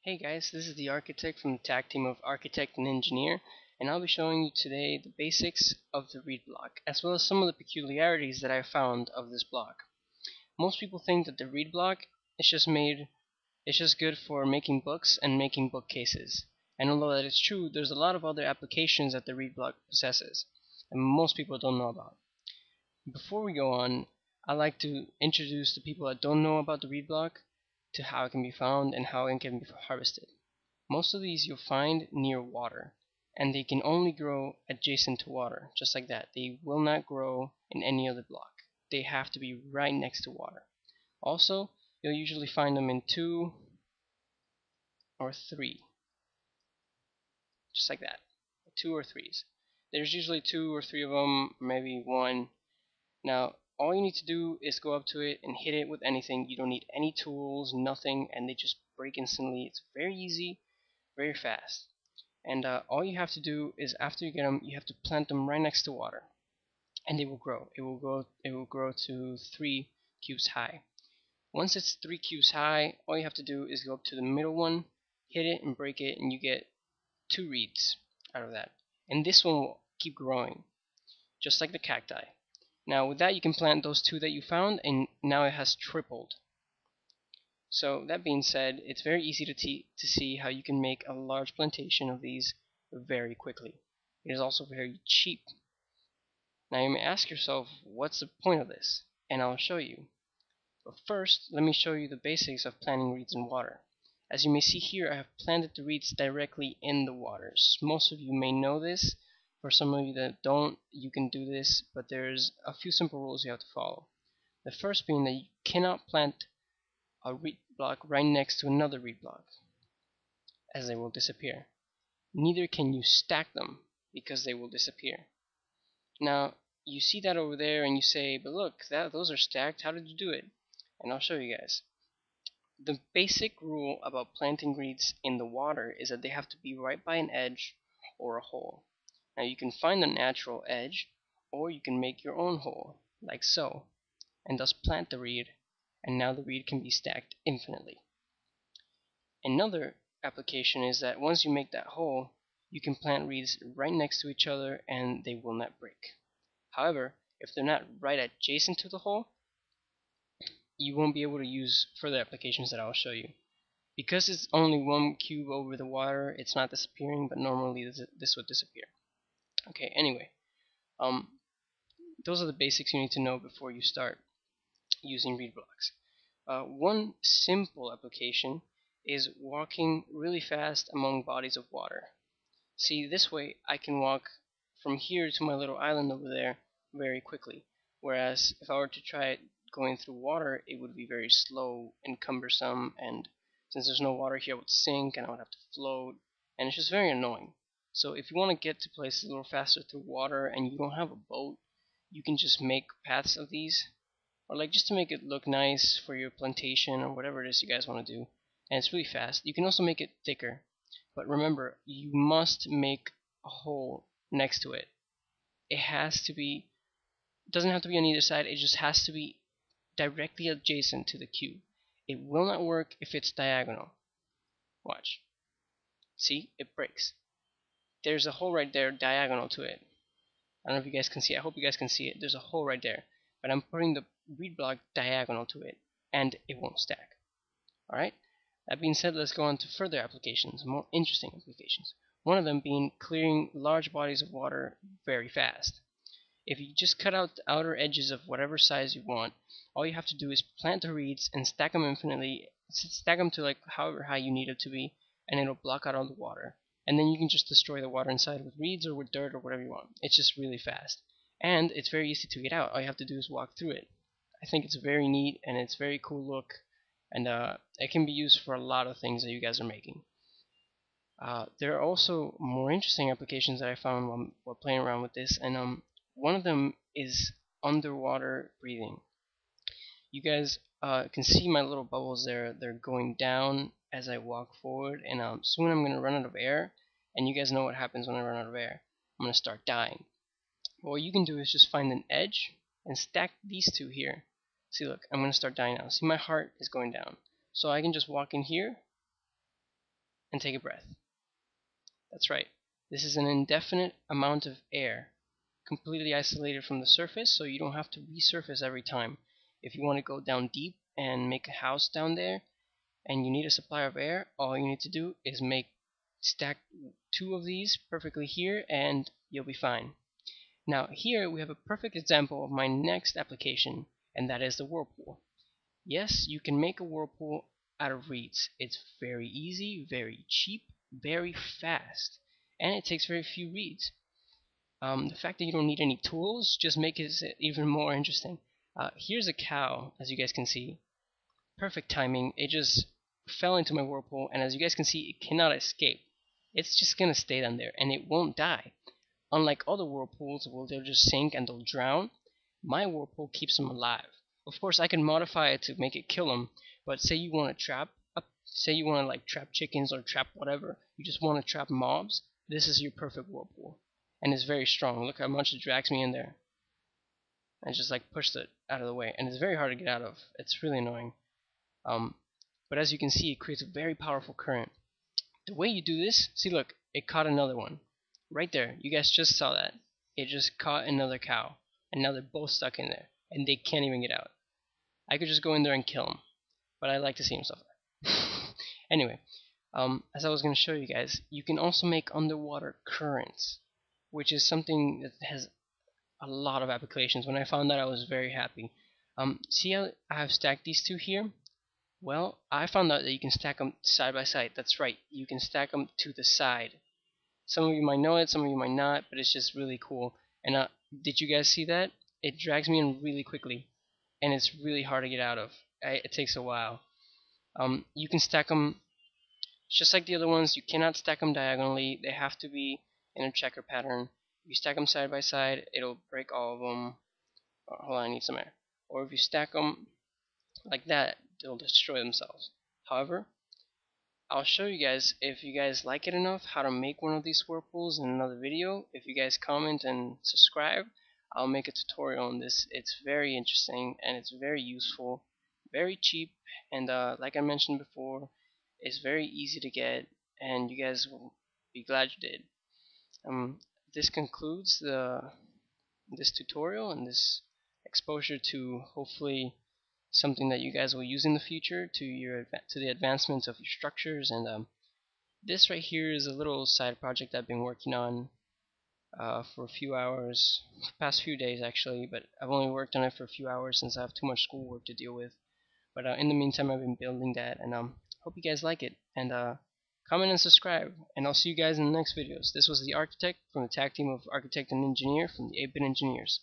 Hey guys, this is the architect from the tag team of Architect and Engineer, and I'll be showing you today the basics of the reed block, as well as some of the peculiarities that I found of this block. Most people think that the reed block is just good for making books and making bookcases. And although that is true, there's a lot of other applications that the reed block possesses, and most people don't know about. Before we go on, I'd like to introduce the people that don't know about the reed block to how it can be found and how it can be harvested. Most of these you'll find near water, and they can only grow adjacent to water, just like that. They will not grow in any other block. They have to be right next to water. Also, you'll usually find them in 2 or 3, just like that, 2 or 3s. There's usually 2 or 3 of them, maybe 1. Now, all you need to do is go up to it and hit it with anything. You don't need any tools, nothing, and they just break instantly. It's very easy, very fast. And all you have to do is after you get them, you have to plant them right next to water, and they will grow. It will grow to 3 cubes high. Once it's 3 cubes high, all you have to do is go up to the middle one, hit it, and break it, and you get 2 reeds out of that. And this one will keep growing, just like the cacti. Now with that you can plant those 2 that you found, and now it has tripled. So that being said, it's very easy to see how you can make a large plantation of these very quickly. It is also very cheap. Now you may ask yourself, what's the point of this? And I'll show you. But first, let me show you the basics of planting reeds in water. As you may see here, I have planted the reeds directly in the waters. Most of you may know this. For some of you that don't, you can do this, but there's a few simple rules you have to follow. The first being that you cannot plant a reed block right next to another reed block, as they will disappear. Neither can you stack them, because they will disappear. Now, you see that over there and you say, but look, those are stacked, how did you do it? And I'll show you guys. The basic rule about planting reeds in the water is that they have to be right by an edge or a hole. Now you can find a natural edge, or you can make your own hole, like so, and thus plant the reed, and now the reed can be stacked infinitely. Another application is that once you make that hole, you can plant reeds right next to each other and they will not break. However, if they're not right adjacent to the hole, you won't be able to use further applications that I'll show you. Because it's only 1 cube over the water, it's not disappearing, but normally this would disappear. Okay, anyway, those are the basics you need to know before you start using reed blocks. One simple application is walking really fast among bodies of water. See, this way I can walk from here to my little island over there very quickly, whereas if I were to try it going through water, it would be very slow and cumbersome, and since there's no water here, I would sink and I would have to float, and it's just very annoying. So if you want to get to places a little faster through water and you don't have a boat, you can just make paths of these, or like just to make it look nice for your plantation or whatever it is you guys want to do, and it's really fast. You can also make it thicker, but remember, you must make a hole next to it. It doesn't have to be on either side, it just has to be directly adjacent to the cube. It will not work if it's diagonal. Watch. See, it breaks. There's a hole right there diagonal to it. I don't know if you guys can see it. I hope you guys can see it. There's a hole right there. But I'm putting the reed block diagonal to it, and it won't stack. Alright? That being said, let's go on to further applications, more interesting applications. One of them being clearing large bodies of water very fast. If you just cut out the outer edges of whatever size you want, all you have to do is plant the reeds and stack them infinitely, stack them to like however high you need it to be, and it'll block out all the water. And then you can just destroy the water inside with reeds or with dirt or whatever you want. It's just really fast. And it's very easy to get out. All you have to do is walk through it. I think it's very neat and it's very cool look, and it can be used for a lot of things that you guys are making. There are also more interesting applications that I found while playing around with this, and one of them is underwater breathing. You guys can see my little bubbles there. They're going down as I walk forward, and soon I'm going to run out of air, and you guys know what happens when I run out of air. I'm going to start dying. What you can do is just find an edge and stack these 2 here. See, look, I'm going to start dying now. See, my heart is going down. So I can just walk in here, and take a breath. That's right. This is an indefinite amount of air, completely isolated from the surface, so you don't have to resurface every time. If you want to go down deep and make a house down there, and you need a supply of air, all you need to do is stack 2 of these perfectly here, and you'll be fine. Now here we have a perfect example of my next application, and that is the whirlpool. Yes, you can make a whirlpool out of reeds. It's very easy, very cheap, very fast, and it takes very few reeds. The fact that you don't need any tools just makes it even more interesting. Here's a cow, as you guys can see. Perfect timing. It just fell into my whirlpool, and as you guys can see, it cannot escape. It's just gonna stay down there, and it won't die. Unlike other whirlpools where they'll just sink and they'll drown, my whirlpool keeps them alive. Of course, I can modify it to make it kill them, but say you want to like trap chickens or trap whatever, you just want to trap mobs, this is your perfect whirlpool. And it's very strong. Look how much it drags me in there. I just like pushed it out of the way, and it's very hard to get out of. It's really annoying. But as you can see, it creates a very powerful current. The way you do this, see, look, it caught another one. Right there, you guys just saw that. It just caught another cow, and now they're both stuck in there, and they can't even get out. I could just go in there and kill them, but I like to see them suffer. Anyway, as I was going to show you guys, you can also make underwater currents, which is something that has a lot of applications. When I found that, I was very happy. See how I have stacked these 2 here? Well, I found out that you can stack them side by side. That's right, you can stack them to the side. Some of you might know it, some of you might not, but it's just really cool. And did you guys see that? It drags me in really quickly, and it's really hard to get out of. It takes a while. You can stack them just like the other ones. You cannot stack them diagonally. They have to be in a checker pattern. If you stack them side by side, it'll break all of them. Oh, hold on, I need some air. Or if you stack them like that, they'll destroy themselves. However, I'll show you guys, if you guys like it enough, how to make one of these whirlpools in another video. If you guys comment and subscribe, I'll make a tutorial on this. It's very interesting and it's very useful, very cheap, and like I mentioned before, it's very easy to get, and you guys will be glad you did. This concludes this tutorial and this exposure to hopefully something that you guys will use in the future to the advancement of your structures. And this right here is a little side project I've been working on for a few hours, past few days actually, but I've only worked on it for a few hours since I have too much schoolwork to deal with. But in the meantime, I've been building that, and hope you guys like it. And comment and subscribe, and I'll see you guys in the next videos. This was the Architect from the tag team of Architect and Engineer from the 8-Bit Engineers.